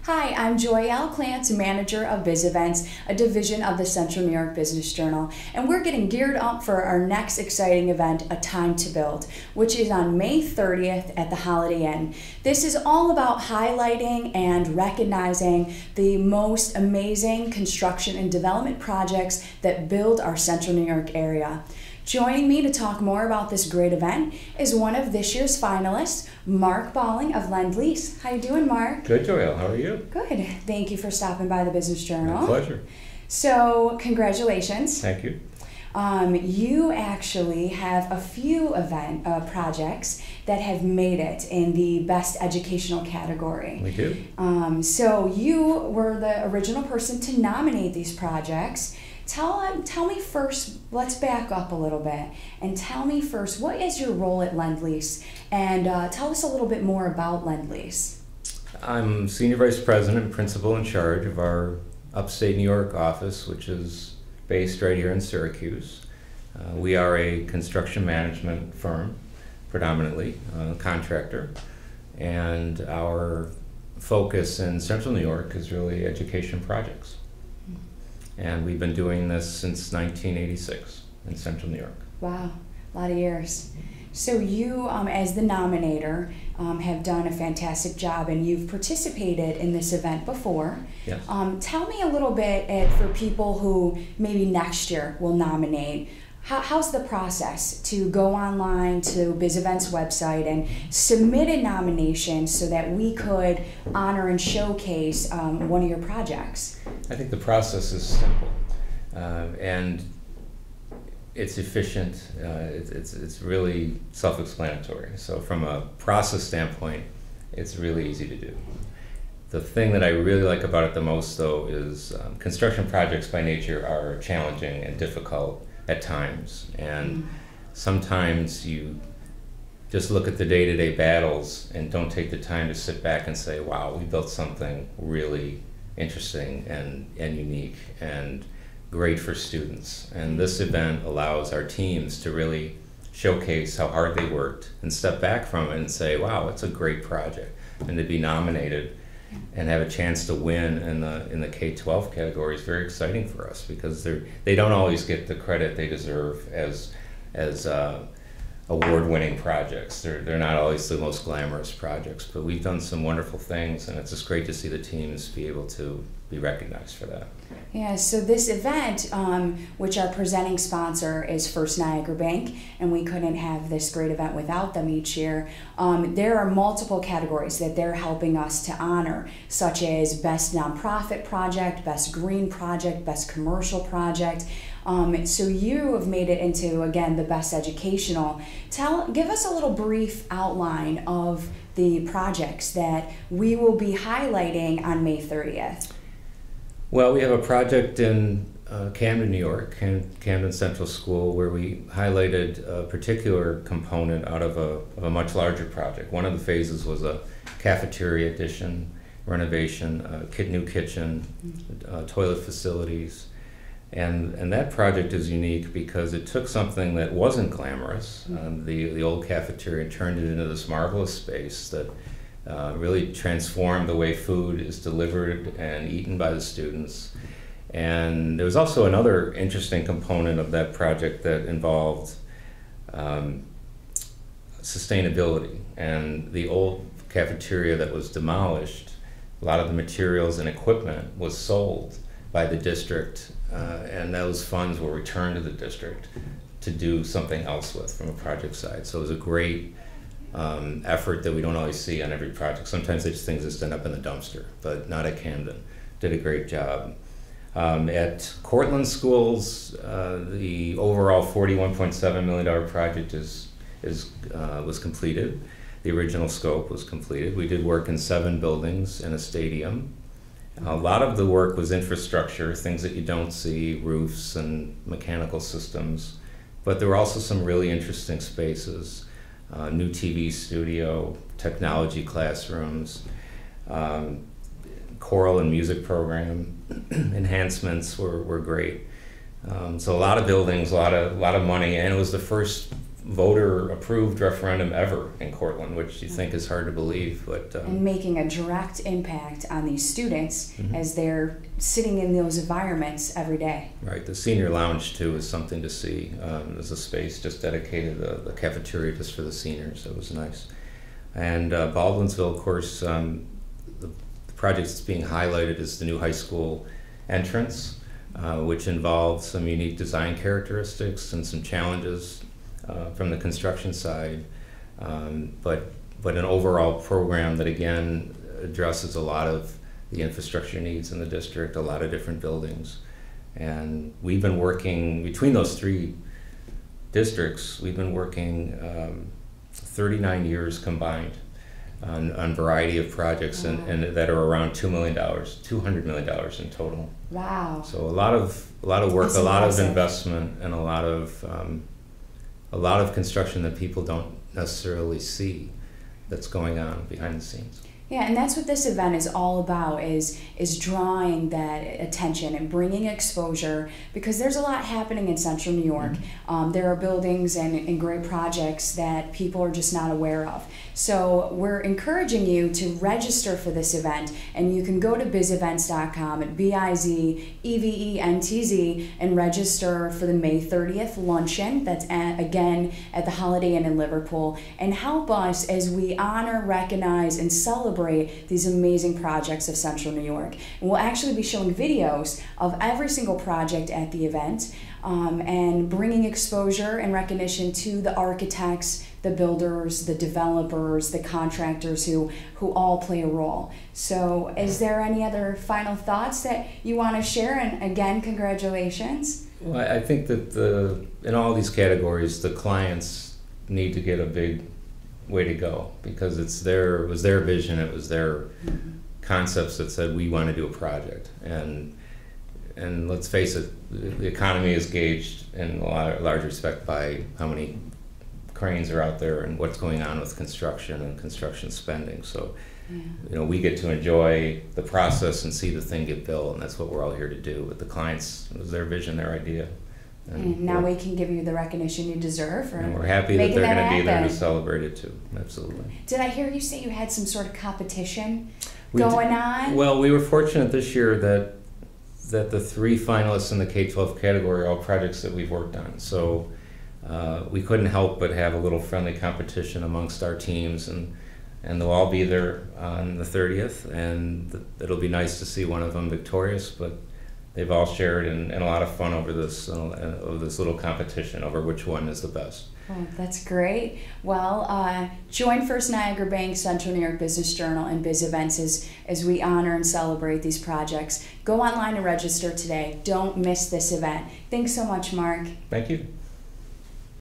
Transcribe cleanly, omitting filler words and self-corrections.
Hi, I'm Joyl Clance, manager of BizEventz, a division of the Central New York Business Journal, and we're getting geared up for our next exciting event, A Time to Build, which is on May 30th at the Holiday Inn. This is all about highlighting and recognizing the most amazing construction and development projects that build our Central New York area. Joining me to talk more about this great event is one of this year's finalists, Mark Balling of Lend Lease. How you doing, Mark? Good, Joyl. How are you? Good. Thank you for stopping by the Business Journal. My pleasure. So, congratulations. Thank you. You actually have a few event projects that have made it in the best educational category. We do. So you were the original person to nominate these projects. Tell me first, let's back up a little bit, and tell me first, what is your role at Lend Lease? And tell us a little bit more about Lend Lease. I'm Senior Vice President and Principal in charge of our upstate New York office, which is based right here in Syracuse. We are a construction management firm, predominantly, contractor, and our focus in Central New York is really education projects. And we've been doing this since 1986 in Central New York. Wow, a lot of years. So you, as the nominator, have done a fantastic job, and you've participated in this event before. Yes. Tell me a little bit for people who maybe next year will nominate. How's the process to go online to BizEventz website and submit a nomination so that we could honor and showcase one of your projects? I think the process is simple and it's efficient. It's really self-explanatory. So from a process standpoint, it's really easy to do. The thing that I really like about it the most, though, is construction projects by nature are challenging and difficult at times, and sometimes you just look at the day-to-day battles and don't take the time to sit back and say, wow, we built something really interesting and unique and great for students. And this event allows our teams to really showcase how hard they worked and step back from it and say, wow, it's a great project. And to be nominated and have a chance to win in the K-12 category is very exciting for us, because they don't always get the credit they deserve as award-winning projects. They're not always the most glamorous projects, but we've done some wonderful things, and it's just great to see the teams be able to be recognized for that. Yeah, so this event, which our presenting sponsor is First Niagara Bank, and we couldn't have this great event without them each year, there are multiple categories that they're helping us to honor, such as Best Nonprofit Project, Best Green Project, Best Commercial Project. So you have made it into, again, the Best Educational. Give us a little brief outline of the projects that we will be highlighting on May 30th. Well, we have a project in Camden, New York, Camden Central School, where we highlighted a particular component out of a much larger project. One of the phases was a cafeteria addition, renovation, new kitchen, toilet facilities. And that project is unique because it took something that wasn't glamorous, the old cafeteria, and turned it into this marvelous space that really transformed the way food is delivered and eaten by the students. And there was also another interesting component of that project that involved sustainability. And the old cafeteria that was demolished, a lot of the materials and equipment was sold by the district, and those funds were returned to the district to do something else with from a project side. So it was a great effort that we don't always see on every project. Sometimes things just end up in the dumpster, but not at Camden. Did a great job. At Cortland Schools, the overall $41.7 million project was completed. The original scope was completed. We did work in 7 buildings and a stadium. A lot of the work was infrastructure, things that you don't see, roofs and mechanical systems. But there were also some really interesting spaces. New TV studio, technology classrooms, choral and music program enhancements were great. So a lot of buildings, a lot of money, and it was the first voter-approved referendum ever in Cortland, which you think is hard to believe. But and making a direct impact on these students as they're sitting in those environments every day. Right. The senior lounge, too, is something to see. There's a space just dedicated, the cafeteria just for the seniors. It was nice. And Baldwinsville, of course, the project that's being highlighted is the new high school entrance, which involves some unique design characteristics and some challenges from the construction side, but an overall program that again addresses a lot of the infrastructure needs in the district, a lot of different buildings. And we've been working between those three districts, we've been working 39 years combined on a variety of projects and that are around $200 million in total. Wow. So a lot of work, That's a lot impressive. of investment, and a lot of construction that people don't necessarily see that's going on behind the scenes. Yeah, and that's what this event is all about, is drawing that attention and bringing exposure, because there's a lot happening in Central New York. There are buildings and great projects that people are just not aware of. So we're encouraging you to register for this event, and you can go to bizeventz.com at BIZEVENTZ and register for the May 30th luncheon. That's again at the Holiday Inn in Liverpool, and help us as we honor, recognize, and celebrate these amazing projects of Central New York. And we'll actually be showing videos of every single project at the event, and bringing exposure and recognition to the architects, the builders, the developers, the contractors who all play a role. So is there any other final thoughts that you want to share? And again, congratulations. Well, I think that in all these categories, the clients need to get a big way to go, because it was their vision, it was their concepts that said we want to do a project. And let's face it, the economy is gauged in a large respect by how many cranes are out there and what's going on with construction and construction spending. So, we get to enjoy the process and see the thing get built, and that's what we're all here to do. With the clients, it was their vision, their idea. And now we can give you the recognition you deserve. And we're happy that they're going to be there to celebrate it too. Absolutely. Did I hear you say you had some sort of competition going on? Well, we were fortunate this year that the three finalists in the K-12 category are all projects that we've worked on. So we couldn't help but have a little friendly competition amongst our teams, and they'll all be there on the 30th, and it'll be nice to see one of them victorious. But they've all shared in a lot of fun over this little competition over which one is the best. Oh, that's great. Well, join First Niagara Bank, Central New York Business Journal, and BizEventz as we honor and celebrate these projects. Go online and register today. Don't miss this event. Thanks so much, Mark. Thank you.